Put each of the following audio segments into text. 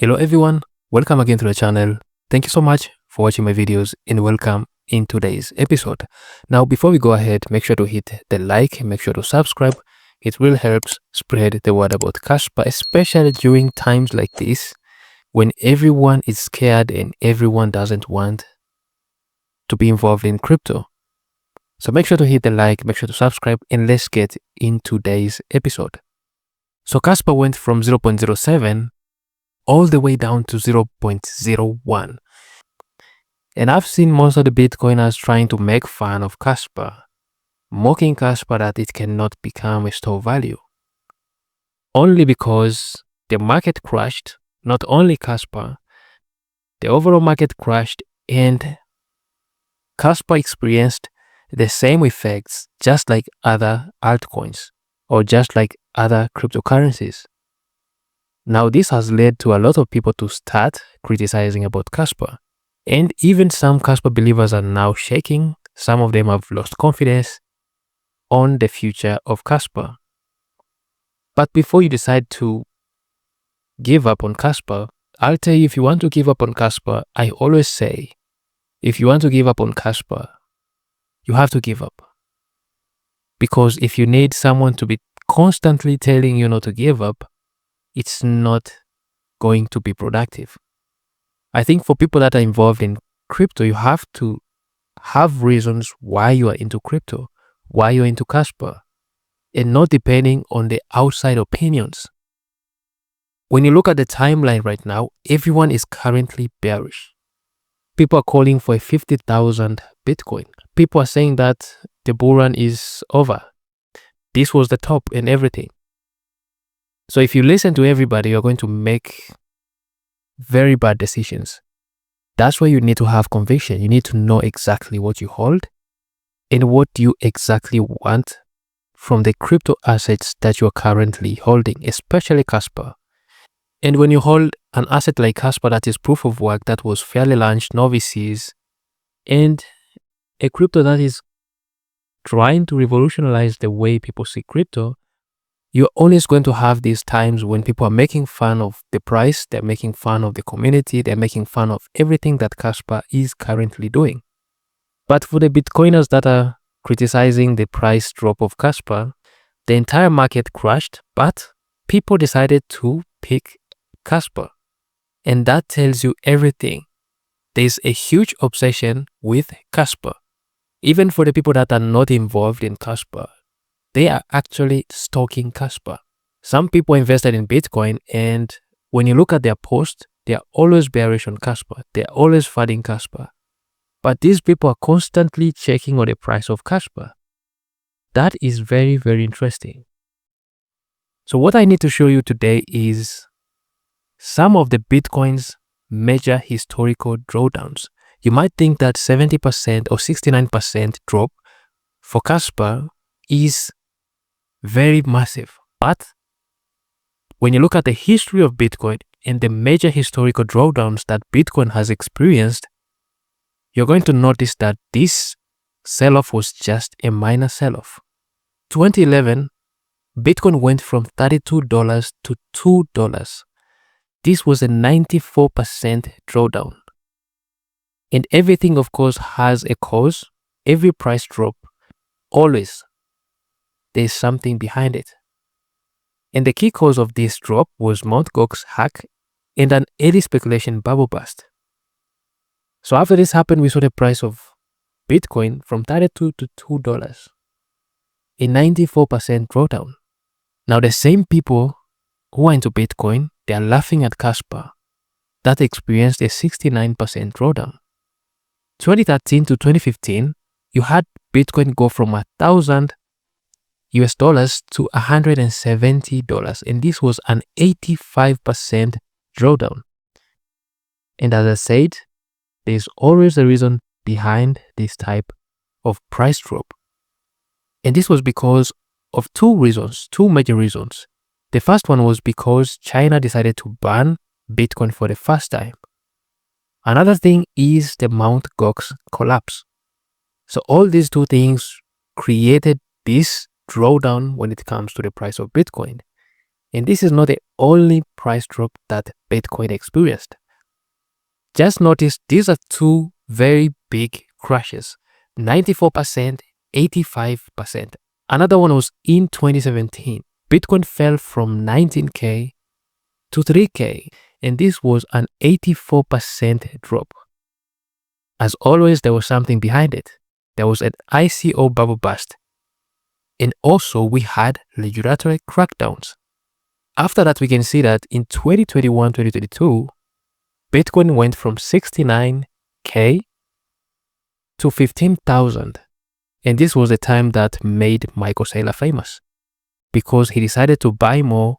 Hello everyone, welcome again to the channel. Thank you so much for watching my videos and welcome in today's episode. Now before we go ahead, make sure to hit the like and make sure to subscribe. It really helps spread the word about KASPA, especially during times like this when everyone is scared and everyone doesn't want to be involved in crypto. So make sure to hit the like, make sure to subscribe, and let's get in today's episode. So KASPA went from 0.07 all the way down to 0.01. And I've seen most of the Bitcoiners trying to make fun of KASPA, mocking KASPA that it cannot become a store value. Only because the market crashed, not only KASPA, the overall market crashed and KASPA experienced the same effects just like other altcoins or just like other cryptocurrencies. Now, this has led to a lot of people to start criticizing about KASPA. And even some KASPA believers are now shaking. Some of them have lost confidence on the future of KASPA. But before you decide to give up on KASPA, I'll tell you, if you want to give up on KASPA, I always say, if you want to give up on KASPA, you have to give up. Because if you need someone to be constantly telling you not to give up, it's not going to be productive. I think for people that are involved in crypto, you have to have reasons why you are into crypto, why you're into KASPA, and not depending on the outside opinions. When you look at the timeline right now, everyone is currently bearish. People are calling for a 50,000 Bitcoin. People are saying that the bull run is over. This was the top and everything. So if you listen to everybody, you're going to make very bad decisions. That's why you need to have conviction. You need to know exactly what you hold and what you exactly want from the crypto assets that you're currently holding, especially KASPA. And when you hold an asset like KASPA that is proof of work, that was fairly launched, novices, and a crypto that is trying to revolutionize the way people see crypto, you're always going to have these times when people are making fun of the price, they're making fun of the community, they're making fun of everything that KASPA is currently doing. But for the Bitcoiners that are criticizing the price drop of KASPA, the entire market crashed, but people decided to pick KASPA. And that tells you everything. There's a huge obsession with KASPA. Even for the people that are not involved in KASPA, they are actually stalking KASPA. Some people invested in Bitcoin, and when you look at their posts, they are always bearish on KASPA. They are always fighting KASPA. But these people are constantly checking on the price of KASPA. That is very, very interesting. So what I need to show you today is some of the Bitcoin's major historical drawdowns. You might think that 70% or 69% drop for KASPA is very massive. But when you look at the history of Bitcoin and the major historical drawdowns that Bitcoin has experienced, you're going to notice that this sell-off was just a minor sell-off. 2011, Bitcoin went from $32 to $2. This was a 94% drawdown. And everything, of course, has a cause. Every price drop, always, there's something behind it. And the key cause of this drop was Mt. Gox's hack and an early speculation bubble bust. So after this happened, we saw the price of Bitcoin from $32 to $2, a 94% drawdown. Now the same people who are into Bitcoin, they are laughing at KASPA that experienced a 69% drawdown. 2013 to 2015, you had Bitcoin go from $1,000 to $170, and this was an 85% drawdown. And as I said, there's always a reason behind this type of price drop. And this was because of two major reasons. The first one was because China decided to ban Bitcoin for the first time. Another thing is the Mt. Gox collapse. So all these two things created this drawdown when it comes to the price of Bitcoin. And this is not the only price drop that Bitcoin experienced. Just notice these are two very big crashes, 94%, 85%. Another one was in 2017. Bitcoin fell from 19K to 3K, and this was an 84% drop. As always, there was something behind it. There was an ICO bubble burst. And also, we had regulatory crackdowns. After that, we can see that in 2021-2022, Bitcoin went from 69K to 15,000. And this was the time that made Michael Saylor famous. Because he decided to buy more,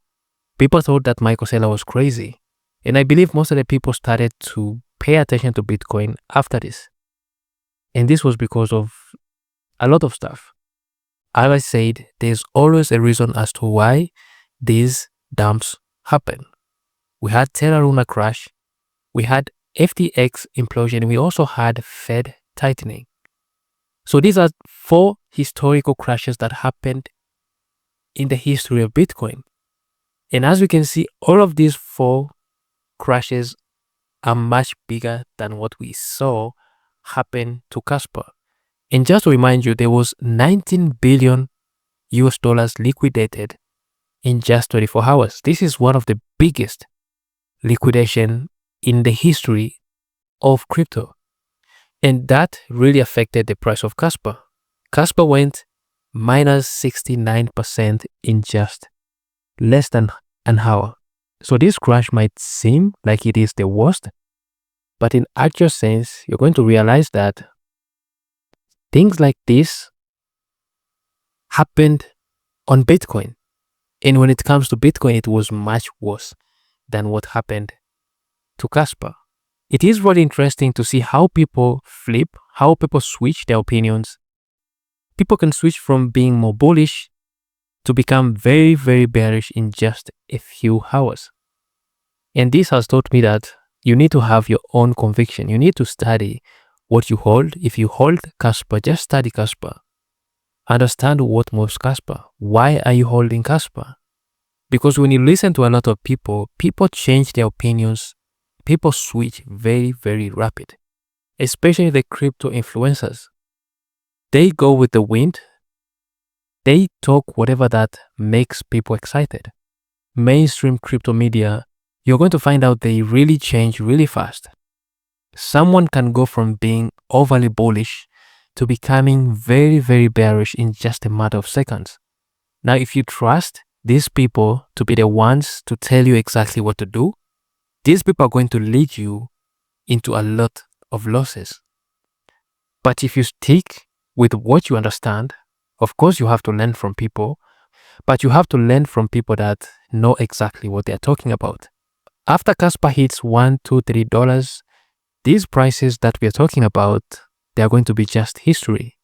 people thought that Michael Saylor was crazy. And I believe most of the people started to pay attention to Bitcoin after this. And this was because of a lot of stuff. As I said, there's always a reason as to why these dumps happen. We had Terra Luna crash, we had FTX implosion, we also had Fed tightening. So these are 4 historical crashes that happened in the history of Bitcoin. And as we can see, all of these 4 crashes are much bigger than what we saw happen to KASPA. And just to remind you, there was 19 billion US dollars liquidated in just 24 hours. This is one of the biggest liquidation in the history of crypto. And that really affected the price of KASPA. KASPA went minus 69% in just less than an hour. So this crash might seem like it is the worst, but in actual sense, you're going to realize that things like this happened on Bitcoin. And when it comes to Bitcoin, it was much worse than what happened to KASPA. It is really interesting to see how people flip, how people switch their opinions. People can switch from being more bullish to become very, very bearish in just a few hours. And this has taught me that you need to have your own conviction. You need to study what you hold. If you hold KASPA, just study KASPA. Understand what moves KASPA. Why are you holding KASPA? Because when you listen to a lot of people, people change their opinions. People switch very, very rapid. Especially the crypto influencers. They go with the wind. They talk whatever that makes people excited. Mainstream crypto media, you're going to find out they really change really fast. Someone can go from being overly bullish to becoming very, very bearish in just a matter of seconds. Now, if you trust these people to be the ones to tell you exactly what to do, these people are going to lead you into a lot of losses. But if you stick with what you understand, of course you have to learn from people, but you have to learn from people that know exactly what they're talking about. After KASPA hits $1, $2, $3, these prices that we are talking about, they are going to be just history.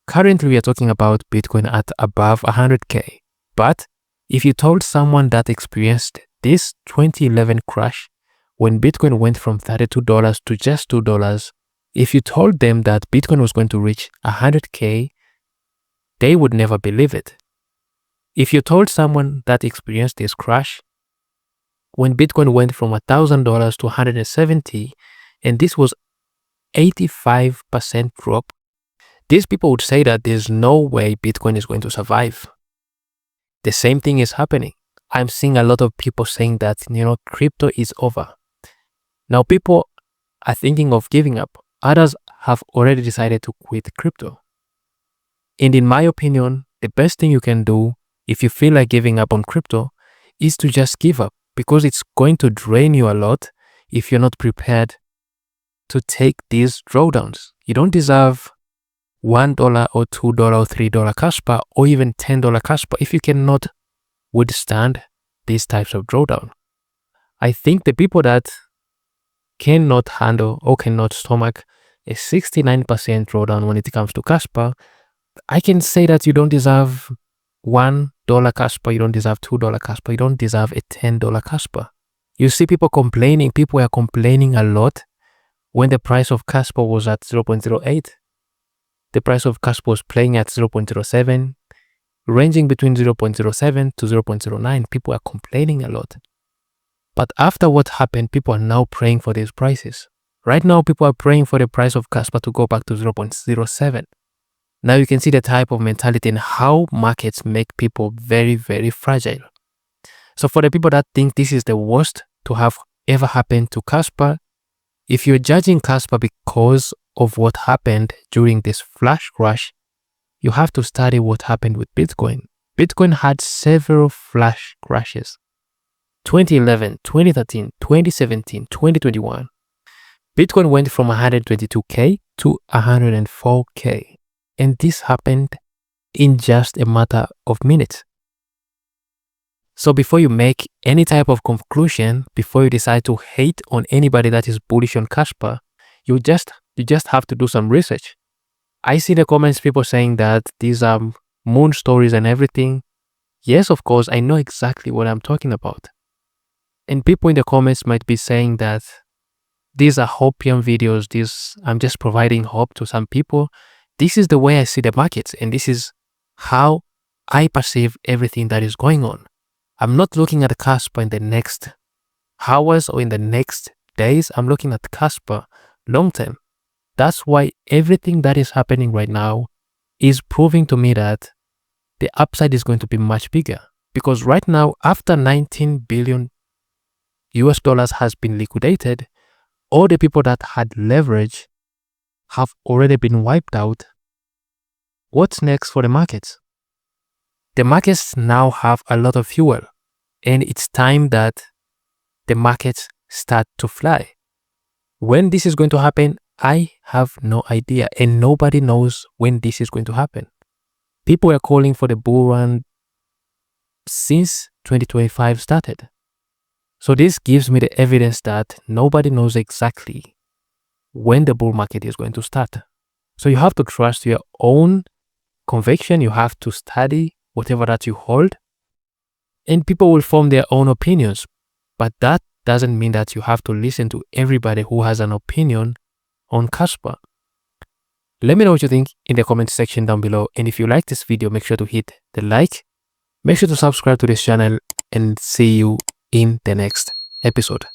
Currently, we are talking about Bitcoin at above 100K. But if you told someone that experienced this 2011 crash, when Bitcoin went from $32 to just $2, if you told them that Bitcoin was going to reach 100K, they would never believe it. If you told someone that experienced this crash, when Bitcoin went from $1,000 to 170, and this was 85% drop, these people would say that there's no way Bitcoin is going to survive. The same thing is happening. I'm seeing a lot of people saying that, crypto is over. Now people are thinking of giving up. Others have already decided to quit crypto. And in my opinion, the best thing you can do if you feel like giving up on crypto is to just give up, because it's going to drain you a lot if you're not prepared to take these drawdowns. You don't deserve $1 or $2 or $3 KASPA or even $10 KASPA if you cannot withstand these types of drawdown. I think the people that cannot handle or cannot stomach a 69% drawdown when it comes to KASPA, I can say that you don't deserve $1 KASPA, you don't deserve $2 KASPA, you don't deserve a $10 KASPA. You see people complaining, people were complaining a lot when the price of KASPA was at 0.08. The price of KASPA was playing at 0.07. ranging between 0.07 to 0.09. People are complaining a lot. But after what happened, people are now praying for these prices. Right now, people are praying for the price of KASPA to go back to 0.07. Now you can see the type of mentality and how markets make people very, very fragile. So for the people that think this is the worst to have ever happened to KASPA, if you're judging KASPA because of what happened during this flash crash, you have to study what happened with Bitcoin. Bitcoin had several flash crashes. 2011, 2013, 2017, 2021. Bitcoin went from 122K to 104K. And this happened in just a matter of minutes. So before you make any type of conclusion, before you decide to hate on anybody that is bullish on KASPA, you just have to do some research. I see the comments, people saying that these are moon stories and everything. Yes, of course, I know exactly what I'm talking about. And people in the comments might be saying that these are hopium videos. I'm just providing hope to some people. This is the way I see the markets, and this is how I perceive everything that is going on. I'm not looking at KASPA in the next hours or in the next days. I'm looking at KASPA long term. That's why everything that is happening right now is proving to me that the upside is going to be much bigger. Because right now, after 19 billion US dollars has been liquidated, all the people that had leverage have already been wiped out. What's next for the markets? The markets now have a lot of fuel, and it's time that the markets start to fly. When this is going to happen, I have no idea, and nobody knows when this is going to happen. People are calling for the bull run since 2025 started. So this gives me the evidence that nobody knows exactly when the bull market is going to start. So you have to trust your own conviction. You have to study whatever that you hold, and people will form their own opinions. But that doesn't mean that you have to listen to everybody who has an opinion on KASPA. Let me know what you think in the comment section down below. And if you like this video, make sure to hit the like, make sure to subscribe to this channel, and see you in the next episode.